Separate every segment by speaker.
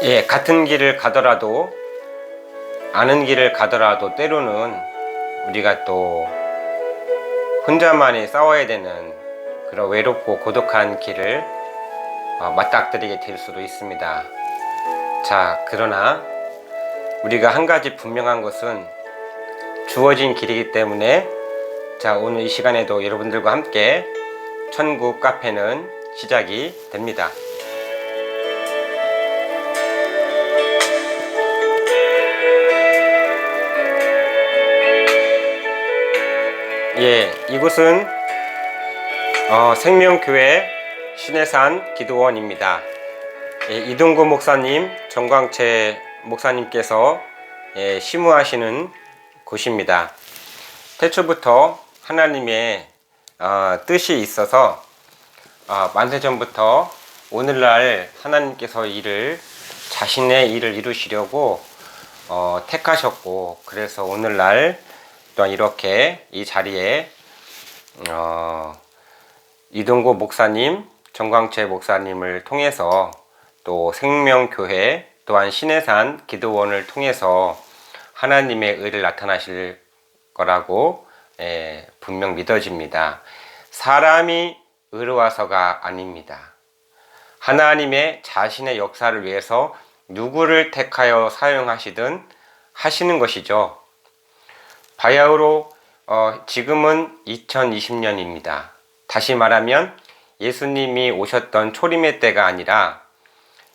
Speaker 1: 예, 같은 길을 가더라도 아는 길을 가더라도 때로는 우리가 또 혼자만이 싸워야 되는 그런 외롭고 고독한 길을 맞닥뜨리게 될 수도 있습니다. 자, 그러나 우리가 한 가지 분명한 것은 주어진 길이기 때문에, 자, 오늘 이 시간에도 여러분들과 함께 천국 카페는 시작이 됩니다. 예, 이곳은 생명교회 신해산 기도원입니다. 예, 이동구 목사님, 정광채 목사님께서 심우하시는 곳입니다. 태초부터 하나님의 뜻이 있어서 만세전부터 오늘날 하나님께서 자신의 일을 이루시려고 택하셨고, 그래서 오늘날 또한 이렇게 이 자리에 이동구 목사님, 정광채 목사님을 통해서 또 생명교회 또한 신해산 기도원을 통해서 하나님의 의를 나타나실 거라고 분명 믿어집니다. 사람이 의로워서가 아닙니다. 하나님의 자신의 역사를 위해서 누구를 택하여 사용하시든 하시는 것이죠. 바야흐로 지금은 2020년입니다. 다시 말하면 예수님이 오셨던 초림의 때가 아니라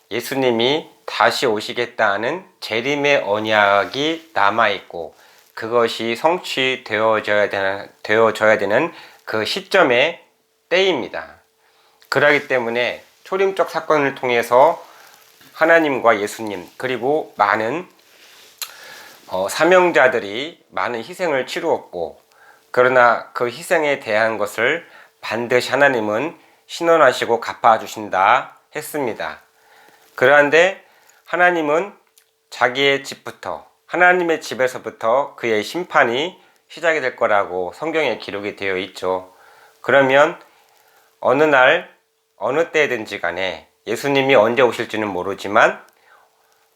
Speaker 1: 예수님이 다시 오시겠다는 재림의 언약이 남아있고, 그것이 성취되어져야 되는 그 시점의 때입니다. 그러기 때문에 초림적 사건을 통해서 하나님과 예수님, 그리고 많은 사명자들이 많은 희생을 치루었고, 그러나 그 희생에 대한 것을 반드시 하나님은 신원하시고 갚아주신다 했습니다. 그런데 하나님은 자기의 집부터, 하나님의 집에서부터 그의 심판이 시작이 될 거라고 성경에 기록이 되어 있죠. 그러면 어느 날 어느 때든지 간에 예수님이 언제 오실지는 모르지만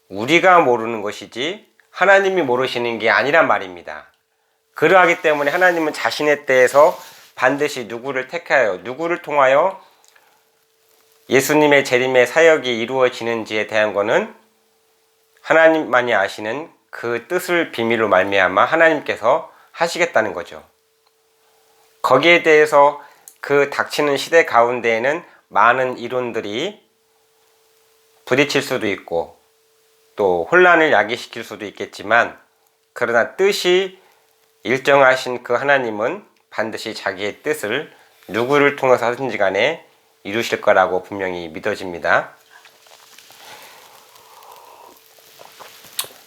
Speaker 1: 우리가 모르는 것이지 하나님이 모르시는 게 아니란 말입니다. 그러하기 때문에 하나님은 자신의 때에서 반드시 누구를 택하여, 누구를 통하여 예수님의 재림의 사역이 이루어지는지에 대한 것은 하나님만이 아시는 그 뜻을 비밀로 말미암아 하나님께서 하시겠다는 거죠. 거기에 대해서 그 닥치는 시대 가운데에는 많은 이론들이 부딪힐 수도 있고 또 혼란을 야기시킬 수도 있겠지만, 그러나 뜻이 일정하신 그 하나님은 반드시 자기의 뜻을 누구를 통해서 하든지 간에 이루실 거라고 분명히 믿어집니다.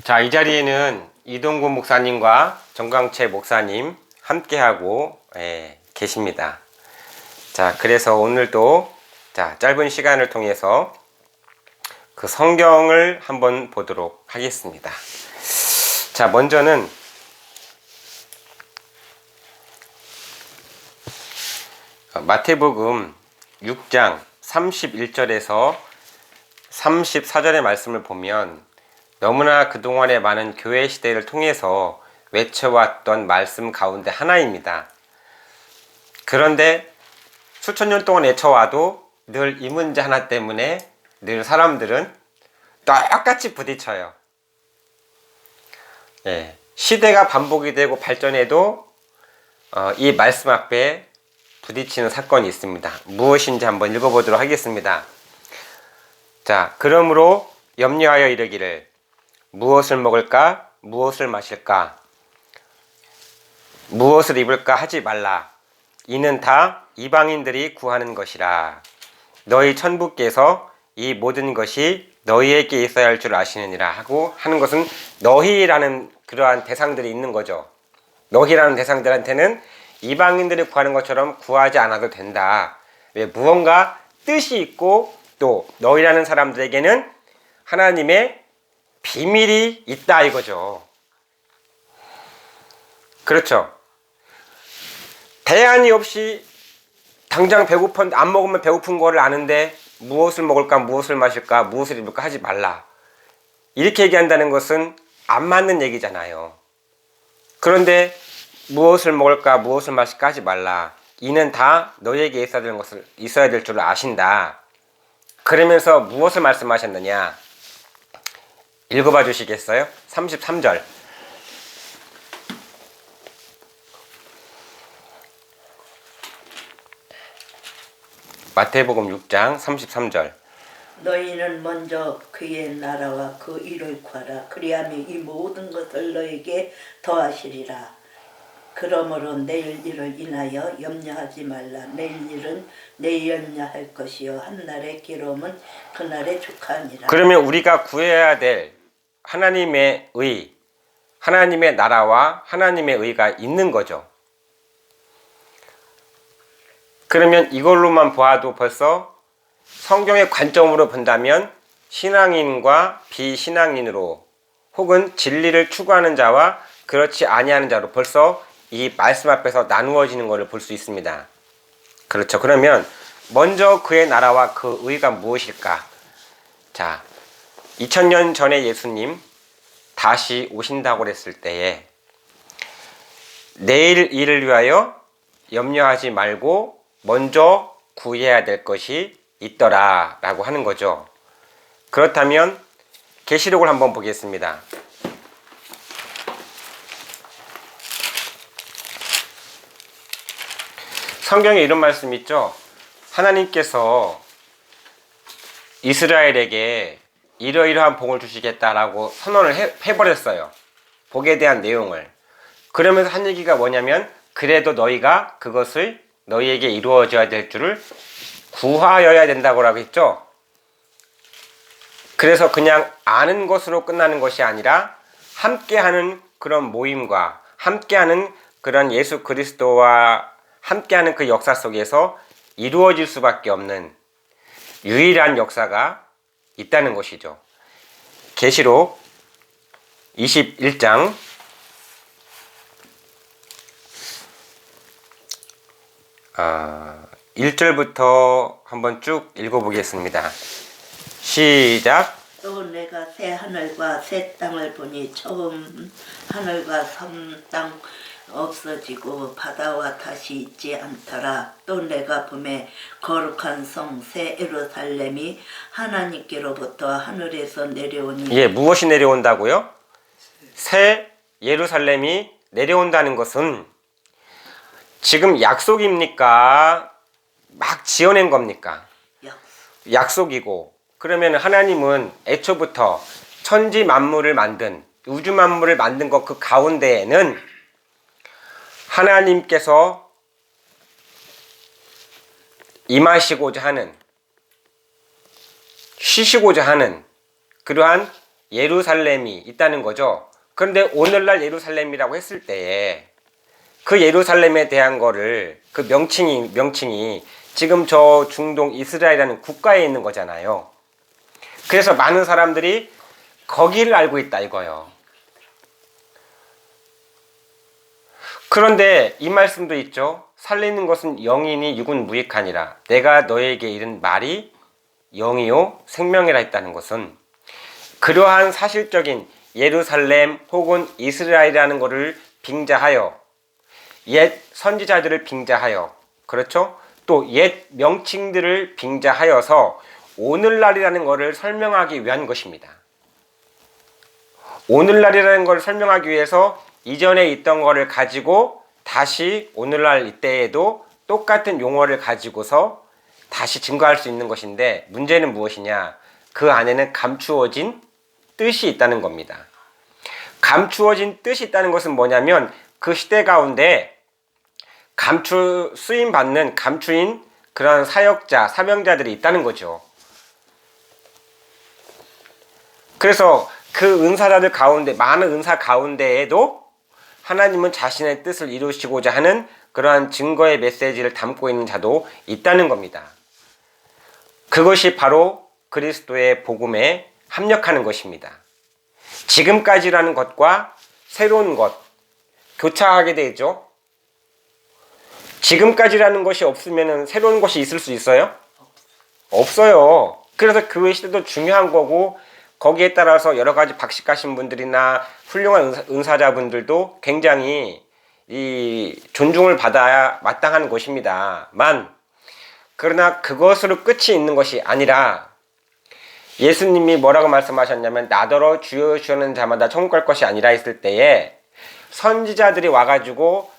Speaker 1: 자, 이 자리에는 이동구 목사님과 정광채 목사님 함께하고 계십니다. 자, 그래서 오늘도 짧은 시간을 통해서 그 성경을 한번 보도록 하겠습니다. 자, 먼저는 마태복음 6장 31절에서 34절의 말씀을 보면 너무나 그동안의 많은 교회 시대를 통해서 외쳐왔던 말씀 가운데 하나입니다. 그런데 수천 년 동안 외쳐와도 늘 이 문제 하나 때문에 늘 사람들은 똑같이 부딪혀요. 시대가 반복이 되고 발전해도 이 말씀 앞에 부딪히는 사건이 있습니다. 무엇인지 한번 읽어보도록 하겠습니다. 자, 그러므로 염려하여 이르기를 무엇을 먹을까, 무엇을 마실까, 무엇을 입을까 하지 말라. 이는 다 이방인들이 구하는 것이라. 너희 천부께서 이 모든 것이 너희에게 있어야 할 줄 아시느니라 하고 하는 것은 너희라는 그러한 대상들이 있는 거죠. 너희라는 대상들한테는 이방인들이 구하는 것처럼 구하지 않아도 된다. 왜? 무언가 뜻이 있고 또 너희라는 사람들에게는 하나님의 비밀이 있다 이거죠. 그렇죠. 대안이 없이 당장 안 먹으면 배고픈 거를 아는데 무엇을 먹을까, 무엇을 마실까, 무엇을 입을까 하지 말라. 이렇게 얘기한다는 것은 안 맞는 얘기잖아요. 그런데 무엇을 먹을까 무엇을 마실까 하지 말라. 이는 다 너에게 있어야 될 줄 아신다. 그러면서 무엇을 말씀하셨느냐? 읽어봐 주시겠어요? 33절. 마태복음 6장 33절.
Speaker 2: 너희는 먼저 그의 나라와 그 일을 구하라. 그리하면 이 모든 것을 너에게 더하시리라. 그러므로 내일 일을 인하여 염려하지 말라. 내일 일은 내일 염려할 것이요 한날의 괴로움은 그날의 족하니라.
Speaker 1: 그러면 우리가 구해야 될 하나님의 의, 하나님의 나라와 하나님의 의가 있는 거죠. 그러면 이걸로만 보아도 벌써 성경의 관점으로 본다면 신앙인과 비신앙인으로 혹은 진리를 추구하는 자와 그렇지 아니하는 자로 벌써 이 말씀 앞에서 나누어지는 것을 볼 수 있습니다. 그렇죠. 그러면 먼저 그의 나라와 그 의가 무엇일까? 자, 2000년 전에 예수님 다시 오신다고 그랬을 때에 내일 일을 위하여 염려하지 말고 먼저 구해야 될 것이 있더라 라고 하는 거죠. 그렇다면 계시록을 한번 보겠습니다. 성경에 이런 말씀이 있죠. 하나님께서 이스라엘에게 이러이러한 복을 주시겠다라고 선언을 해버렸어요. 복에 대한 내용을. 그러면서 한 얘기가 뭐냐면 그래도 너희가 그것을 너희에게 이루어져야 될 줄을 구하여야 된다고 했죠. 그래서 그냥 아는 것으로 끝나는 것이 아니라 함께하는 그런 모임과 함께하는 그런 예수 그리스도와 함께하는 그 역사 속에서 이루어질 수밖에 없는 유일한 역사가 있다는 것이죠. 계시록 21장 1절부터 한번 쭉 읽어보겠습니다. 시작.
Speaker 2: 또 내가 새 하늘과 새 땅을 보니 처음 하늘과 성 땅 없어지고 바다와 다시 있지 않더라. 또 내가 봄에 거룩한 성 새 예루살렘이 하나님께로부터 하늘에서 내려오니.
Speaker 1: 예, 무엇이 내려온다고요? 새 예루살렘이 내려온다는 것은 지금 약속입니까? 막 지어낸 겁니까? 약속이고. 그러면 하나님은 애초부터 천지 만물을 만든 우주 만물을 만든 것 그 가운데에는 하나님께서 임하시고자 하는, 쉬시고자 하는 그러한 예루살렘이 있다는 거죠. 그런데 오늘날 예루살렘이라고 했을 때에 그 예루살렘에 대한 거를 그 명칭이 지금 저 중동 이스라엘이라는 국가에 있는 거잖아요. 그래서 많은 사람들이 거기를 알고 있다 이거요. 그런데 이 말씀도 있죠. 살리는 것은 영이니 육은 무익하니라. 내가 너에게 이른 말이 영이요 생명이라 했다는 것은 그러한 사실적인 예루살렘 혹은 이스라엘이라는 것을 빙자하여 옛 선지자들을 빙자하여, 그렇죠? 또 옛 명칭들을 빙자하여서 오늘날이라는 것을 설명하기 위한 것입니다. 오늘날이라는 것을 설명하기 위해서 이전에 있던 것을 가지고 다시 오늘날 이때에도 똑같은 용어를 가지고서 다시 증거할 수 있는 것인데, 문제는 무엇이냐? 그 안에는 감추어진 뜻이 있다는 겁니다. 감추어진 뜻이 있다는 것은 뭐냐면 그 시대 가운데 쓰임받는 감추인 그런 사역자, 사명자들이 있다는 거죠. 그래서 그 은사자들 가운데, 많은 은사 가운데에도 하나님은 자신의 뜻을 이루시고자 하는 그러한 증거의 메시지를 담고 있는 자도 있다는 겁니다. 그것이 바로 그리스도의 복음에 합력하는 것입니다. 지금까지라는 것과 새로운 것, 교차하게 되죠. 지금까지라는 것이 없으면 새로운 것이 있을 수 있어요? 없어요. 그래서 그 시대도 중요한 거고 거기에 따라서 여러 가지 박식하신 분들이나 훌륭한 은사자분들도 굉장히 이 존중을 받아야 마땅한 곳입니다. 그러나 그것으로 끝이 있는 것이 아니라 예수님이 뭐라고 말씀하셨냐면 나더러 주여 주여는 자마다 천국 갈 것이 아니라 했을 때에 선지자들이 와가지고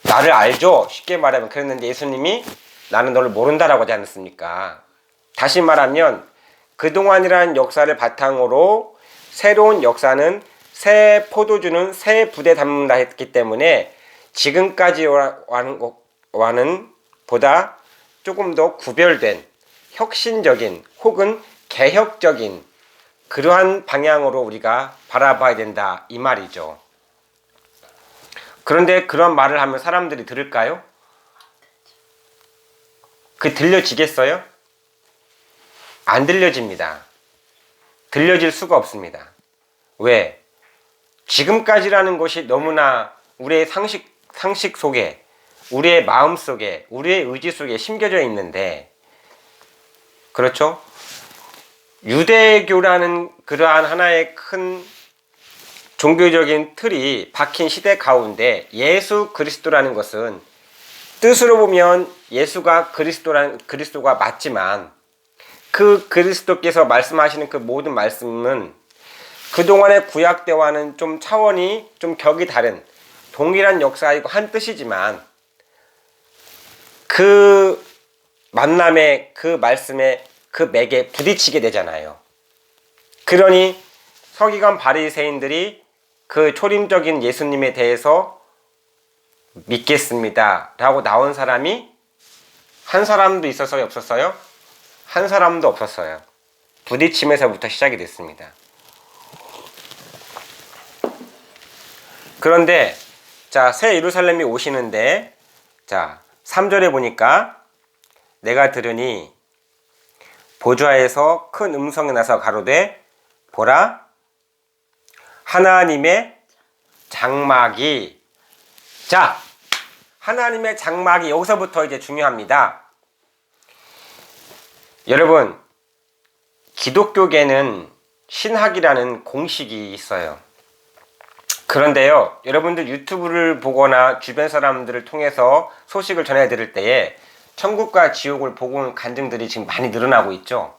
Speaker 1: 나를 알죠? 쉽게 말하면 그랬는데 예수님이 나는 너를 모른다라고 하지 않았습니까? 다시 말하면 그동안이라는 역사를 바탕으로 새로운 역사는 새 포도주는 새 붓에 담는다 했기 때문에 지금까지 와는 보다 조금 더 구별된 혁신적인 혹은 개혁적인 그러한 방향으로 우리가 바라봐야 된다 이 말이죠. 그런데 그런 말을 하면 사람들이 들을까요? 들려지겠어요? 안 들려집니다. 들려질 수가 없습니다. 왜? 지금까지라는 것이 너무나 우리의 상식 속에, 우리의 마음 속에, 우리의 의지 속에 심겨져 있는데, 그렇죠? 유대교라는 그러한 하나의 큰 종교적인 틀이 박힌 시대 가운데 예수 그리스도라는 것은 뜻으로 보면 예수가 그리스도가 맞지만 그 그리스도께서 말씀하시는 그 모든 말씀은 그동안의 구약 때와는 좀 차원이 좀 격이 다른 동일한 역사이고 한 뜻이지만 그 만남의 그 말씀의 그 맥에 부딪히게 되잖아요. 그러니 서기관 바리새인들이 그 초림적인 예수님에 대해서 믿겠습니다 라고 나온 사람이 한 사람도 있었어요? 없었어요? 한 사람도 없었어요. 부딪힘에서부터 시작이 됐습니다. 그런데 자, 새 예루살렘이 오시는데 자 3절에 보니까 내가 들으니 보좌에서 큰 음성이 나서 가로되 보라 하나님의 장막이 자 하나님의 장막이 여기서부터 이제 중요합니다. 여러분 기독교계는 신학이라는 공식이 있어요. 그런데요 여러분들 유튜브를 보거나 주변 사람들을 통해서 소식을 전해 드릴 때에 천국과 지옥을 보고 온 간증들이 지금 많이 늘어나고 있죠.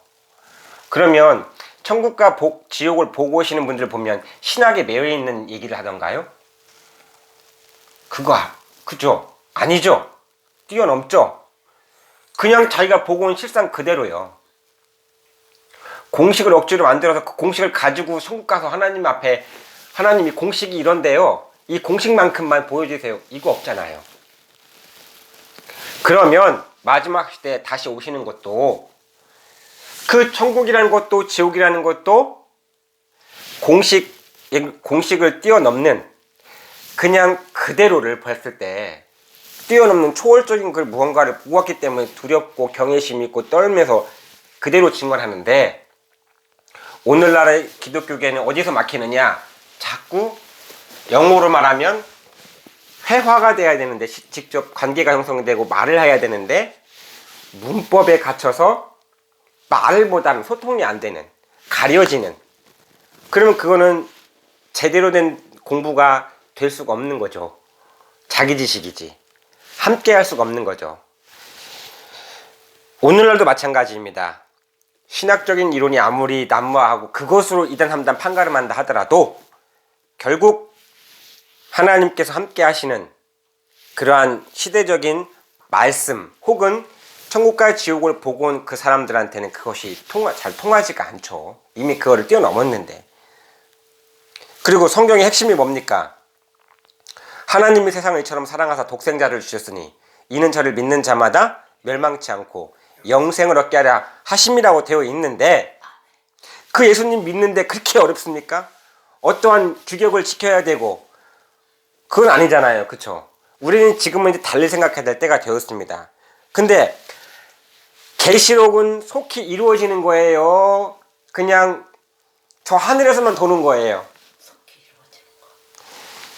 Speaker 1: 그러면 천국과 지옥을 보고 오시는 분들을 보면 신학에 매여 있는 얘기를 하던가요? 그죠? 아니죠? 뛰어넘죠? 그냥 자기가 보고 온 실상 그대로요. 공식을 억지로 만들어서 그 공식을 가지고 천국 가서 하나님 앞에 하나님이 공식이 이런데요 이 공식만큼만 보여주세요 이거 없잖아요. 그러면 마지막 시대에 다시 오시는 것도 그 천국이라는 것도 지옥이라는 것도 공식을 뛰어넘는 그냥 그대로를 봤을 때 뛰어넘는 초월적인 그 무언가를 보았기 때문에 두렵고 경외심 있고 떨면서 그대로 증언하는데 오늘날의 기독교계는 어디서 막히느냐? 자꾸 영어로 말하면 회화가 돼야 되는데 직접 관계가 형성되고 말을 해야 되는데 문법에 갇혀서 말을 못하는 소통이 안 되는 가려지는 그러면 그거는 제대로 된 공부가 될 수가 없는 거죠. 자기 지식이지 함께 할 수가 없는 거죠. 오늘날도 마찬가지입니다. 신학적인 이론이 아무리 난무하고 그것으로 이단 삼단 판가름한다 하더라도 결국 하나님께서 함께 하시는 그러한 시대적인 말씀 혹은 천국과 지옥을 보고 온 그 사람들한테는 그것이 잘 통하지가 않죠. 이미 그거를 뛰어넘었는데. 그리고 성경의 핵심이 뭡니까? 하나님이 세상을 이처럼 사랑하사 독생자를 주셨으니 이는 저를 믿는 자마다 멸망치 않고 영생을 얻게 하려 하심이라고 되어 있는데 그 예수님 믿는데 그렇게 어렵습니까? 어떠한 규격을 지켜야 되고 그건 아니잖아요. 그쵸? 우리는 지금은 이제 달리 생각해야 될 때가 되었습니다. 근데 계시록은 속히 이루어지는 거예요? 그냥 저 하늘에서만 도는 거예요?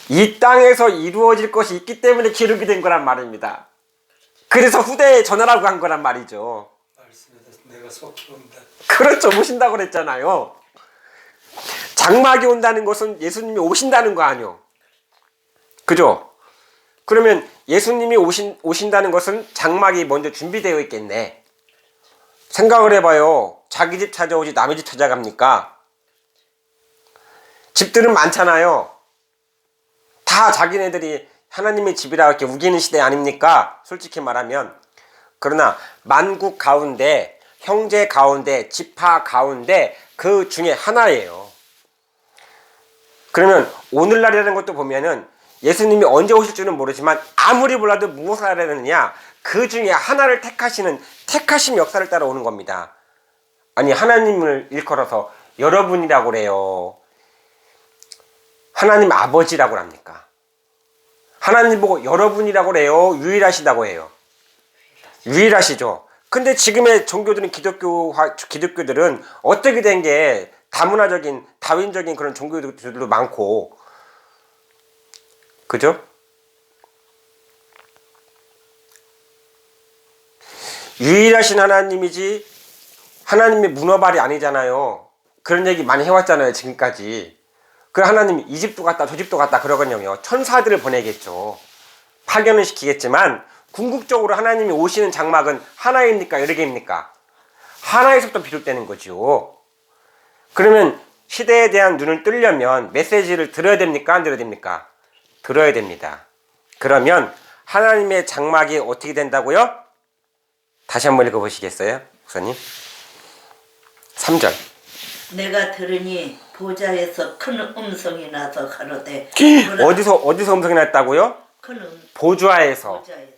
Speaker 1: 이 땅에서 이루어질 것이 있기 때문에 기록이 된 거란 말입니다. 그래서 후대에 전하라고 한 거란 말이죠.
Speaker 3: 말씀에서 내가 내가 속히 온다.
Speaker 1: 그렇죠. 오신다고 그랬잖아요. 장막이 온다는 것은 예수님이 오신다는 거 아니요. 그죠? 그러면 예수님이 오신다는 것은 장막이 먼저 준비되어 있겠네. 생각을 해봐요. 자기 집 찾아오지 남의 집 찾아갑니까? 집들은 많잖아요. 다 자기네들이 하나님의 집이라 이렇게 우기는 시대 아닙니까? 솔직히 말하면. 그러나 만국 가운데, 형제 가운데, 지파 가운데 그 중에 하나예요. 그러면 오늘날이라는 것도 보면은 예수님이 언제 오실 줄은 모르지만 아무리 몰라도 무엇을 하려느냐, 그 중에 하나를 택하시는 택하심 역사를 따라오는 겁니다. 아니, 하나님을 일컬어서 여러분이라고 그래요. 하나님 아버지라고 합니까? 하나님 보고 여러분이라고 그래요? 유일하시다고 해요? 유일하시죠. 근데 지금의 종교들은 기독교들은 어떻게 된 게 다문화적인 다윈적인 그런 종교들도 많고, 그죠? 유일하신 하나님이지 하나님의 문어발이 아니잖아요. 그런 얘기 많이 해왔잖아요, 지금까지. 그 하나님이 이 집도 갔다 저 집도 갔다 그러거든요. 천사들을 보내겠죠. 파견을 시키겠지만 궁극적으로 하나님이 오시는 장막은 하나입니까? 여러 개입니까? 하나에서부터 비롯되는 거죠. 그러면 시대에 대한 눈을 뜨려면 메시지를 들어야 됩니까? 안 들어야 됩니까? 들어야 됩니다. 그러면 하나님의 장막이 어떻게 된다고요? 다시 한번 읽어보시겠어요? 목사님? 3절.
Speaker 2: 내가 들으니 보좌에서 큰 음성이 나서 가로되
Speaker 1: 어디서 음성이 났다고요?
Speaker 2: 큰
Speaker 1: 보좌에서.
Speaker 2: 보좌에서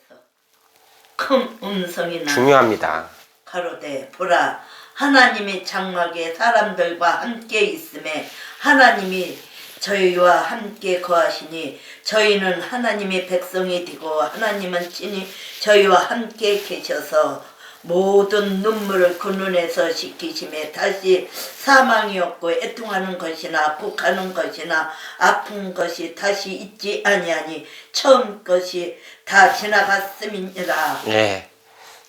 Speaker 2: 큰 음성이 나서
Speaker 1: 중요합니다.
Speaker 2: 가로되 보라 하나님이 장막에 사람들과 함께 있음에 하나님이 저희와 함께 거하시니 저희는 하나님의 백성이 되고 하나님은 친히 저희와 함께 계셔서 모든 눈물을 그 눈에서 씻기심에 다시 사망이 없고 애통하는 것이나 북하는 것이나 아픈 것이 다시 있지 아니하니 처음 것이 다 지나갔음이니라.
Speaker 1: 예.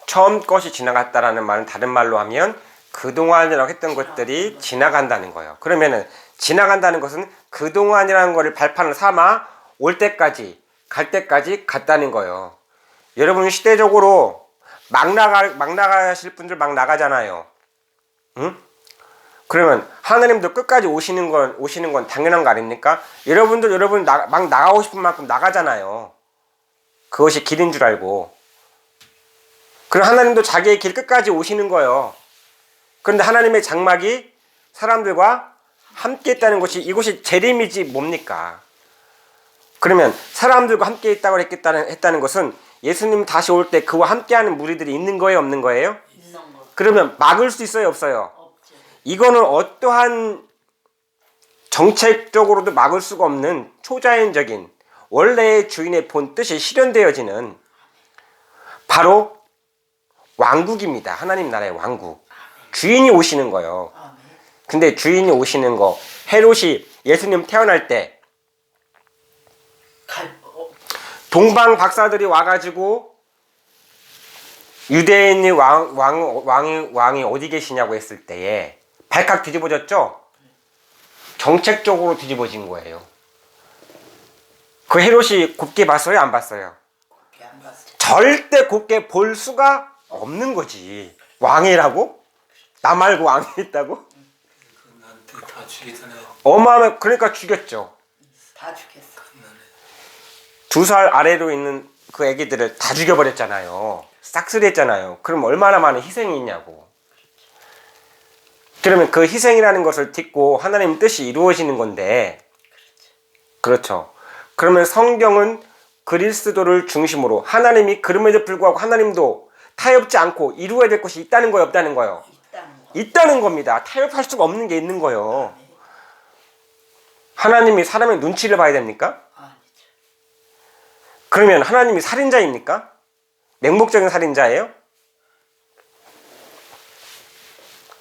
Speaker 1: 처음 것이 지나갔다라는 말은 다른 말로 하면 그동안이라고 했던 것들이 지나간다는 거예요. 그러면은 지나간다는 것은 그동안이라는 거를 발판을 삼아 올 때까지, 갈 때까지 갔다는 거예요. 여러분 시대적으로 막 나가실 분들 막 나가잖아요. 응? 그러면 하나님도 끝까지 오시는 건 당연한 거 아닙니까? 여러분 막 나가고 싶은 만큼 나가잖아요. 그것이 길인 줄 알고. 그럼 하나님도 자기의 길 끝까지 오시는 거예요. 그런데 하나님의 장막이 사람들과 함께 있다는 것이 이곳이 재림이지 뭡니까? 그러면 사람들과 함께 있다고 했다는 것은 예수님 다시 올 때 그와 함께하는 무리들이 있는 거예요, 없는 거예요?
Speaker 2: 있는 거
Speaker 1: 그러면 막을 수 있어요, 없어요?
Speaker 2: 없죠.
Speaker 1: 이거는 어떠한 정책적으로도 막을 수가 없는 초자연적인 원래의 주인의 본 뜻이 실현되어지는 바로 왕국입니다. 하나님 나라의 왕국. 주인이 오시는 거예요.
Speaker 2: 아멘.
Speaker 1: 근데 주인이 오시는 거, 헤롯이 예수님 태어날 때 동방 박사들이 와가지고 유대인의 왕이 어디 계시냐고 했을 때에 발칵 뒤집어졌죠? 정책적으로 뒤집어진 거예요. 그 헤롯이 곱게 봤어요? 안 봤어요?
Speaker 2: 곱게 안 봤죠.
Speaker 1: 절대 곱게 볼 수가 없는 거지. 왕이라고? 나 말고 왕이 있다고?
Speaker 3: 나한테 다 죽이잖아요.
Speaker 1: 어마어마, 그러니까 죽였죠.
Speaker 2: 다 죽겠어.
Speaker 1: 2살 아래로 있는 그 애기들을 다 죽여버렸잖아요. 싹쓸이했잖아요. 그럼 얼마나 많은 희생이 있냐고. 그러면 그 희생이라는 것을 딛고 하나님 뜻이 이루어지는 건데, 그렇죠. 그러면 성경은 그리스도를 중심으로 하나님이 그럼에도 불구하고 하나님도 타협지 않고 이루어야 될 것이 있다는 거예요, 없다는 거예요? 있다는 겁니다. 타협할 수가 없는 게 있는 거예요. 하나님이 사람의 눈치를 봐야 됩니까? 그러면 하나님이 살인자입니까? 맹목적인 살인자예요?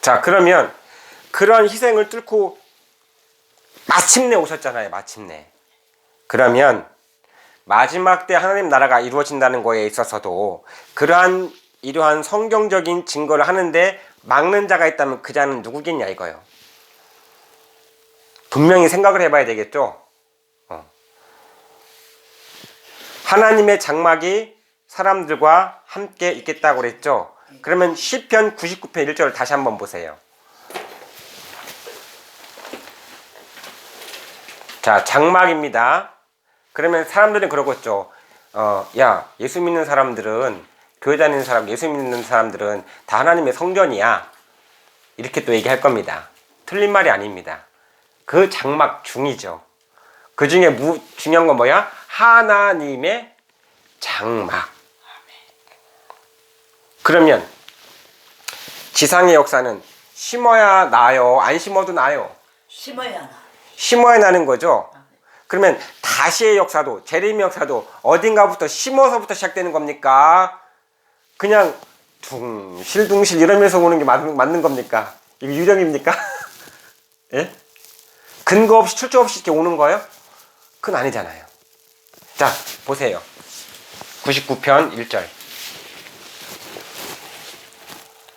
Speaker 1: 자, 그러면 그러한 희생을 뚫고 마침내 오셨잖아요. 마침내. 그러면 마지막 때 하나님 나라가 이루어진다는 거에 있어서도 이러한 성경적인 증거를 하는데 막는 자가 있다면 그 자는 누구겠냐 이거요. 분명히 생각을 해봐야 되겠죠. 하나님의 장막이 사람들과 함께 있겠다고 그랬죠. 그러면 시편 99편 1절을 다시 한번 보세요. 자, 장막입니다. 그러면 사람들은 그러겠죠. 야, 예수 믿는 사람들은, 교회 다니는 사람, 예수 믿는 사람들은 다 하나님의 성전이야. 이렇게 또 얘기할 겁니다. 틀린 말이 아닙니다. 그 장막 중이죠. 그 중에 중요한 건 뭐야? 하나님의 장막. 그러면 지상의 역사는 심어야 나요? 안 심어도 나요?
Speaker 2: 심어야 나.
Speaker 1: 심어야 나는 거죠. 그러면 다시의 역사도, 재림의 역사도 어딘가부터 심어서부터 시작되는 겁니까? 그냥 둥실둥실 이러면서 오는 게 맞는 겁니까? 이게 유령입니까? 예? 근거 없이 출처 없이 이렇게 오는 거예요? 그건 아니잖아요. 자, 보세요. 99편 1절.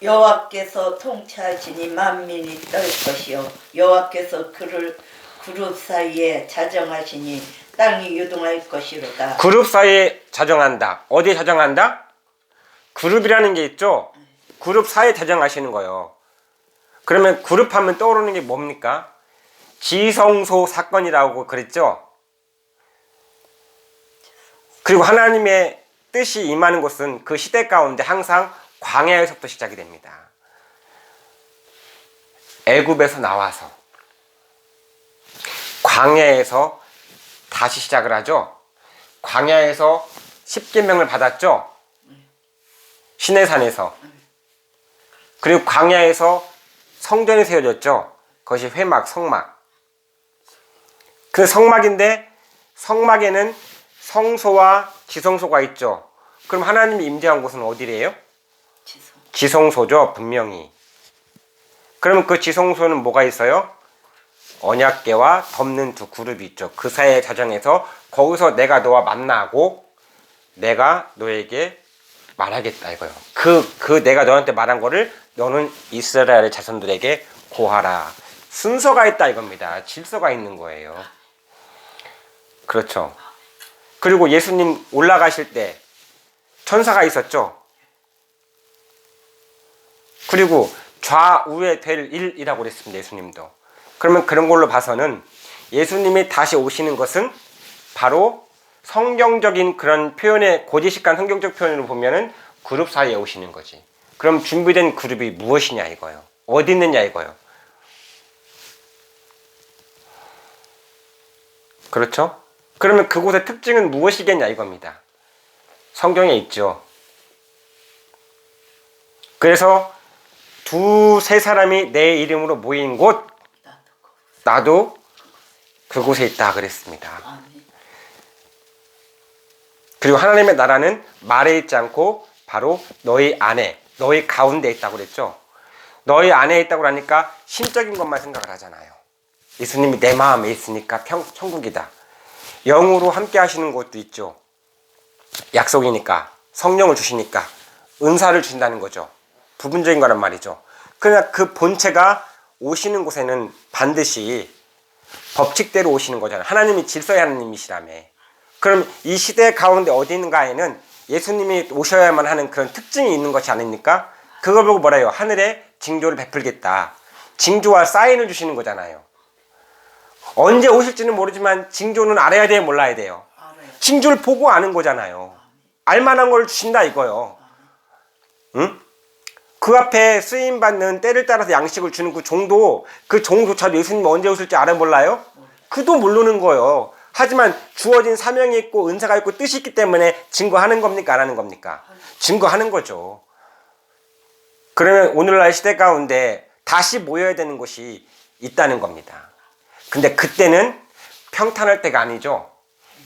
Speaker 2: 여호와께서 통치하시니 만민이 떨 것이요 여호와께서 그를 그룹 사이에 자정하시니 땅이 유동할 것이로다.
Speaker 1: 그룹 사이에 자정한다. 어디에 자정한다? 그룹이라는 게 있죠. 그룹 사이에 자정하시는 거예요. 그러면 그룹 하면 떠오르는 게 뭡니까? 지성소 사건이라고 그랬죠. 그리고 하나님의 뜻이 임하는 곳은 그 시대 가운데 항상 광야에서부터 시작이 됩니다. 애굽에서 나와서 광야에서 다시 시작을 하죠. 광야에서 십계명을 받았죠. 시내산에서. 그리고 광야에서 성전이 세워졌죠. 그것이 회막, 성막. 그 성막인데 성막에는 성소와 지성소가 있죠. 그럼 하나님이 임재한 곳은 어디래요? 지성소죠, 분명히. 그러면 그 지성소는 뭐가 있어요? 언약궤와 덮는 두 그룹이 있죠. 그 사이에 자정해서 거기서 내가 너와 만나고 내가 너에게 말하겠다 이거요. 그 내가 너한테 말한 거를 너는 이스라엘의 자손들에게 고하라. 순서가 있다 이겁니다. 질서가 있는 거예요. 그렇죠. 그리고 예수님 올라가실 때 천사가 있었죠. 그리고 좌우에 될 일이라고 그랬습니다. 예수님도. 그러면 그런 걸로 봐서는 예수님이 다시 오시는 것은 바로 성경적인 그런 표현의 고지식한 성경적 표현으로 보면은 그룹 사이에 오시는 거지. 그럼 준비된 그룹이 무엇이냐 이거요. 어디 있느냐 이거요. 그렇죠? 그러면 그곳의 특징은 무엇이겠냐 이겁니다. 성경에 있죠. 그래서 두세 사람이 내 이름으로 모인 곳 나도 그곳에 있다 그랬습니다. 그리고 하나님의 나라는 말에 있지 않고 바로 너희 안에, 너희 가운데 있다고 그랬죠. 너희 안에 있다고 하니까 심적인 것만 생각을 하잖아요. 예수님이 내 마음에 있으니까 천국이다. 영으로 함께 하시는 것도 있죠. 약속이니까, 성령을 주시니까 은사를 주신다는 거죠. 부분적인 거란 말이죠. 그러나 그 본체가 오시는 곳에는 반드시 법칙대로 오시는 거잖아요. 하나님이 질서의 하나님이시라며. 그럼 이 시대 가운데 어디 있는가에는 예수님이 오셔야만 하는 그런 특징이 있는 것이 아닙니까? 그걸 보고 뭐라 해요? 하늘에 징조를 베풀겠다. 징조와 사인을 주시는 거잖아요. 언제 오실지는 모르지만 징조는 알아야 돼요? 몰라야 돼요? 징조를 보고 아는 거잖아요. 알만한 걸 주신다 이거요. 응? 그 앞에 쓰임받는 때를 따라서 양식을 주는 그 종조차도 예수님이 언제 오실지 알아 몰라요? 그도 모르는 거예요. 하지만 주어진 사명이 있고 은사가 있고 뜻이 있기 때문에 증거하는 겁니까? 안 하는 겁니까? 증거하는 거죠. 그러면 오늘날 시대 가운데 다시 모여야 되는 곳이 있다는 겁니다. 근데 그때는 평탄할 때가 아니죠.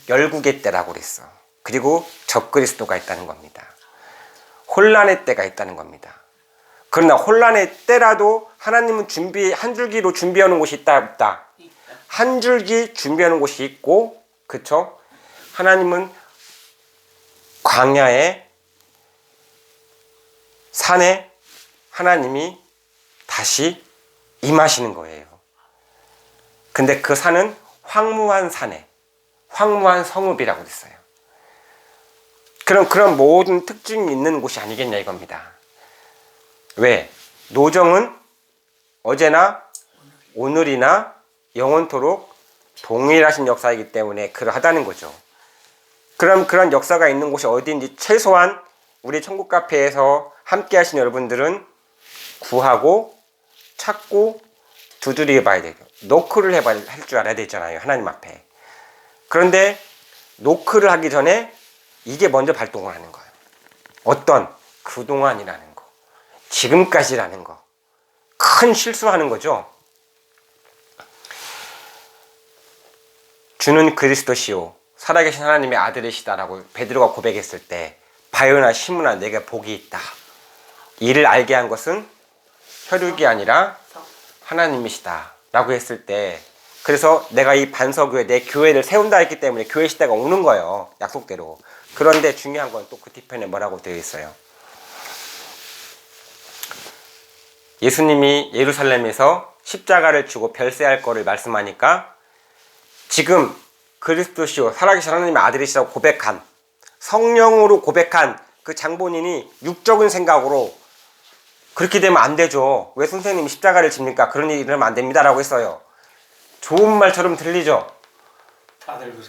Speaker 1: 열국의 때라고 그랬어. 그리고 적그리스도가 있다는 겁니다. 혼란의 때가 있다는 겁니다. 그러나 혼란의 때라도 하나님은 한 줄기로 준비하는 곳이 있다 없다? 한 줄기 준비하는 곳이 있고, 그쵸? 하나님은 광야에 산에 하나님이 다시 임하시는 거예요. 근데 그 산은 황무한 산에 황무한 성읍이라고 했어요. 그런 모든 특징이 있는 곳이 아니겠냐 이겁니다. 왜? 노정은 어제나 오늘이나 영원토록 동일하신 역사이기 때문에 그러하다는 거죠. 그럼 그런 역사가 있는 곳이 어디인지 최소한 우리 천국 카페에서 함께 하신 여러분들은 구하고 찾고 두드려 봐야 돼요. 노크를 할 줄 알아야 되잖아요. 하나님 앞에. 그런데 노크를 하기 전에 이게 먼저 발동을 하는 거예요. 어떤? 그동안이라는 거. 지금까지라는 거. 큰 실수하는 거죠. 주는 그리스도시요 살아계신 하나님의 아들이시다라고 베드로가 고백했을 때 바요나 시므나 내게 복이 있다. 이를 알게 한 것은 혈육이 아니라 하나님이시다 라고 했을 때, 그래서 내가 이 반석교회 내 교회를 세운다 했기 때문에 교회 시대가 오는 거예요. 약속대로. 그런데 중요한 건 또 그 뒤편에 뭐라고 되어 있어요. 예수님이 예루살렘에서 십자가를 지고 별세할 거를 말씀하니까 지금 그리스도시요 살아계신 하나님의 아들이시라고 고백한, 성령으로 고백한 그 장본인이 육적인 생각으로 그렇게 되면 안 되죠. 왜 선생님이 십자가를 집니까? 그런 일이 일어나면 안 됩니다 라고 했어요. 좋은 말처럼 들리죠?
Speaker 3: 다들 그렇게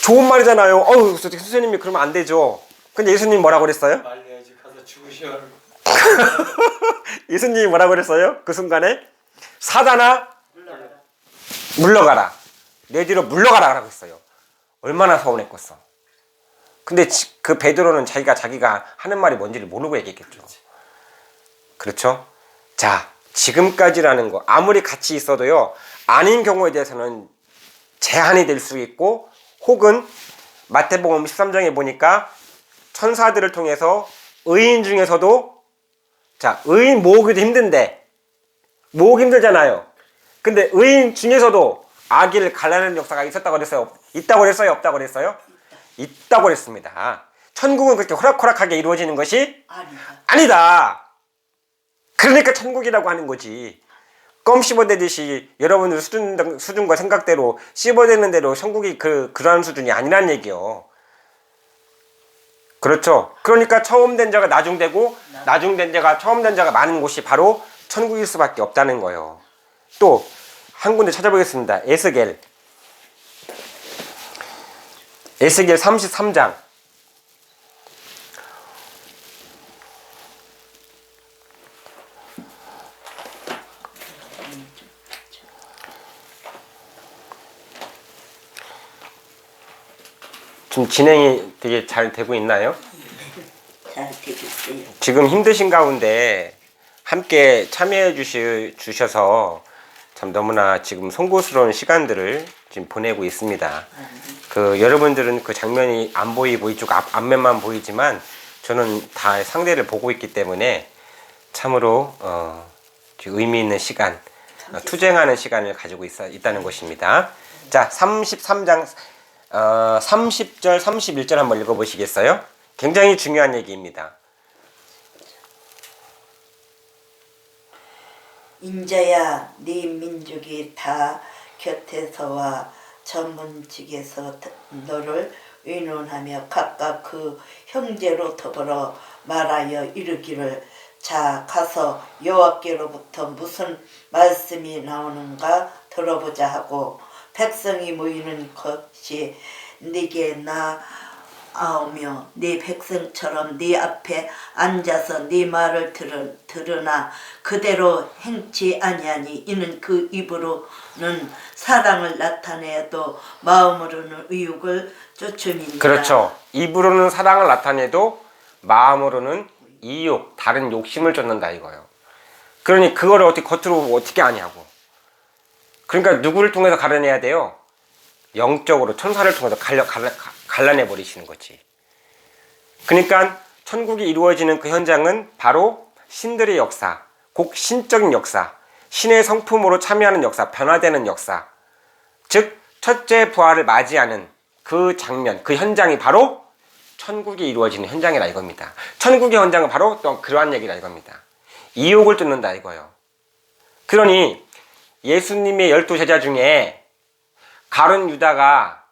Speaker 1: 좋은 말이잖아요. 어우, 선생님이 그러면 안 되죠. 근데 예수님이 뭐라고 그랬어요?
Speaker 3: 말려야지 가서 죽으셔.
Speaker 1: 예수님이 뭐라고 그랬어요? 그 순간에 사단아
Speaker 2: 물러가라.
Speaker 1: 물러가라. 내 뒤로 물러가라 라고 했어요. 얼마나 서운했겠어. 근데 그 베드로는 자기가 하는 말이 뭔지를 모르고 얘기했겠죠. 그렇죠? 자, 지금까지라는 거 아무리 같이 있어도요, 아닌 경우에 대해서는 제한이 될 수 있고, 혹은 마태복음 13장에 보니까 천사들을 통해서 의인 중에서도, 자, 의인 모으기도 힘든데, 모으기 힘들잖아요. 근데 의인 중에서도 악의를 갈라내는 역사가 있었다고 그랬어요? 있다고 그랬어요? 없다고 그랬어요? 있다고 그랬습니다. 천국은 그렇게 호락호락하게 이루어지는 것이 아니다. 그러니까 천국이라고 하는 거지. 껌 씹어대듯이 여러분들 수준과 생각대로 씹어대는 대로 천국이 그러한 수준이 아니란 얘기요. 그렇죠. 그러니까 처음 된 자가 나중되고 나중된 자가 처음 된 자가 많은 곳이 바로 천국일 수밖에 없다는 거예요. 또 한 군데 찾아보겠습니다. 에스겔 33장. 좀 진행이 되게 잘 되고 있나요?
Speaker 2: 잘 되겠어요.
Speaker 1: 지금 힘드신 가운데 함께 참여해 주셔서 참 너무나 지금 송구스러운 시간들을 지금 보내고 있습니다. 여러분들은 그 장면이 안 보이고 이쪽 앞면만 보이지만 저는 다 상대를 보고 있기 때문에 참으로 의미 있는 시간, 투쟁하는 시간을 가지고 있다는 것입니다. 자, 33장 30절 31절 한번 읽어보시겠어요? 굉장히 중요한 얘기입니다.
Speaker 2: 인자야 네 민족이 다 곁에서와 전문직에서 너를 의논하며 각각 그 형제로 더불어 말하여 이르기를, 자 가서 여호와께로부터 무슨 말씀이 나오는가 들어보자 하고, 백성이 모이는 것이 네게 나아오며 네 백성처럼 네 앞에 앉아서 네 말을 들으나 그대로 행치 아니하니, 이는 그 입으로는 사랑을 나타내도 마음으로는 의욕을 쫓음이니라.
Speaker 1: 그렇죠. 입으로는 사랑을 나타내도 마음으로는 이욕, 다른 욕심을 쫓는다 이거예요. 그러니 그거를 겉으로 어떻게 아냐고. 그러니까 누구를 통해서 갈라내야 돼요? 영적으로 천사를 통해서 갈라내 버리시는 거지. 그러니까 천국이 이루어지는 그 현장은 바로 신들의 역사, 곧 신적인 역사, 신의 성품으로 참여하는 역사, 변화되는 역사, 즉 첫째 부활을 맞이하는 그 장면, 그 현장이 바로 천국이 이루어지는 현장이라 이겁니다. 천국의 현장은 바로 또 그러한 얘기라 이겁니다. 이욕을 쫓는다 이거예요. 그러니 예수님의 12제자 중에 가룟 유다가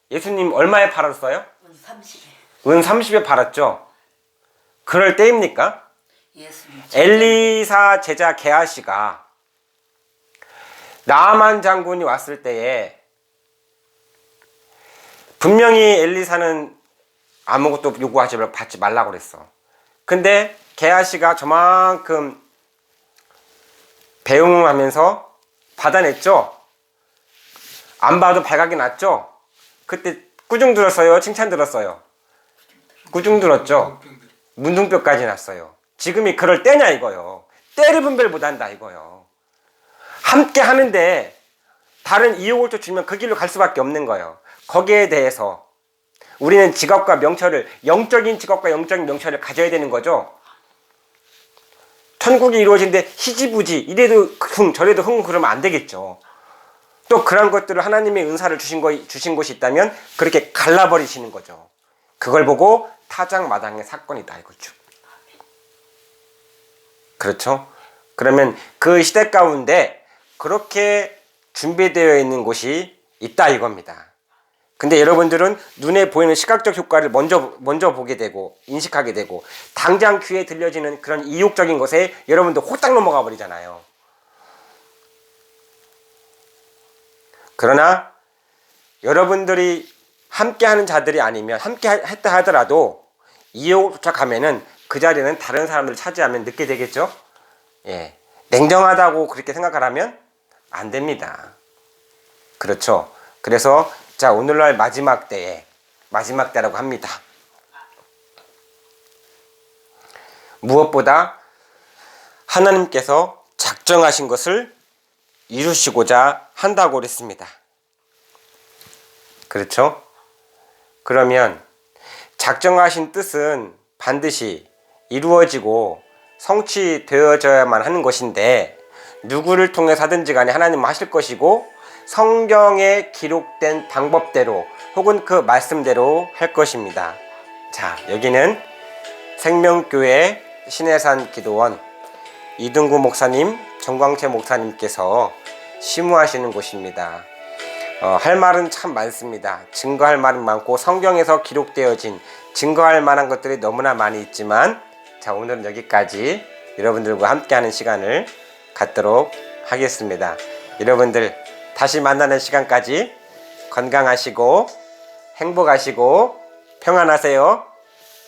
Speaker 1: 예수님 얼마에 팔았어요?
Speaker 2: 30에
Speaker 1: 은 30에 팔았죠. 그럴 때입니까?
Speaker 2: 예수님
Speaker 1: 엘리사 제자 게하시가 나아만 장군이 왔을 때에 분명히 엘리사는 아무것도 요구하지 말고 받지 말라고 그랬어. 근데 게하시가 저만큼 배웅하면서 받아냈죠. 안 봐도 발각이 났죠. 그때 꾸중 들었어요, 칭찬 들었어요? 꾸중 들었죠. 문둥뼈까지 났어요. 지금이 그럴 때냐 이거요. 때를 분별 못한다 이거요. 함께 하는데 다른 이욕을 쫓으면 그 길로 갈 수밖에 없는 거예요. 거기에 대해서 우리는 직업과 명철을, 영적인 직업과 영적인 명철을 가져야 되는 거죠. 천국이 이루어진데 희지부지 이래도 흥 저래도 흥 그러면 안 되겠죠. 또 그런 것들을 하나님의 은사를 주신 것이 있다면 그렇게 갈라버리시는 거죠. 그걸 보고 타작마당의 사건이다 이거죠. 그렇죠? 그러면 그 시대 가운데 그렇게 준비되어 있는 곳이 있다 이겁니다. 근데 여러분들은 눈에 보이는 시각적 효과를 먼저 보게 되고 인식하게 되고 당장 귀에 들려지는 그런 이욕적인 것에 여러분들 홀딱 넘어가 버리잖아요. 그러나 여러분들이 함께하는 자들이 아니면 함께 했다 하더라도 이욕을 쫓아가면은 그 자리는 다른 사람들을 차지하면 늦게 되겠죠. 예, 냉정하다고 그렇게 생각하라면 안 됩니다. 그렇죠. 그래서 자, 오늘날 마지막 때라고 합니다. 무엇보다 하나님께서 작정하신 것을 이루시고자 한다고 그랬습니다. 그렇죠? 그러면 작정하신 뜻은 반드시 이루어지고 성취되어져야만 하는 것인데 누구를 통해서 하든지 간에 하나님은 하실 것이고 성경에 기록된 방법대로 혹은 그 말씀대로 할 것입니다. 자, 여기는 생명교회 신해산 기도원 이등구 목사님, 정광채 목사님께서 심우하시는 곳입니다. 할 말은 참 많습니다. 증거할 말은 많고 성경에서 기록되어진 증거할 만한 것들이 너무나 많이 있지만 자, 오늘은 여기까지 여러분들과 함께하는 시간을 갖도록 하겠습니다. 여러분들 다시 만나는 시간까지 건강하시고 행복하시고 평안하세요.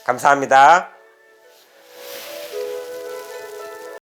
Speaker 1: 감사합니다.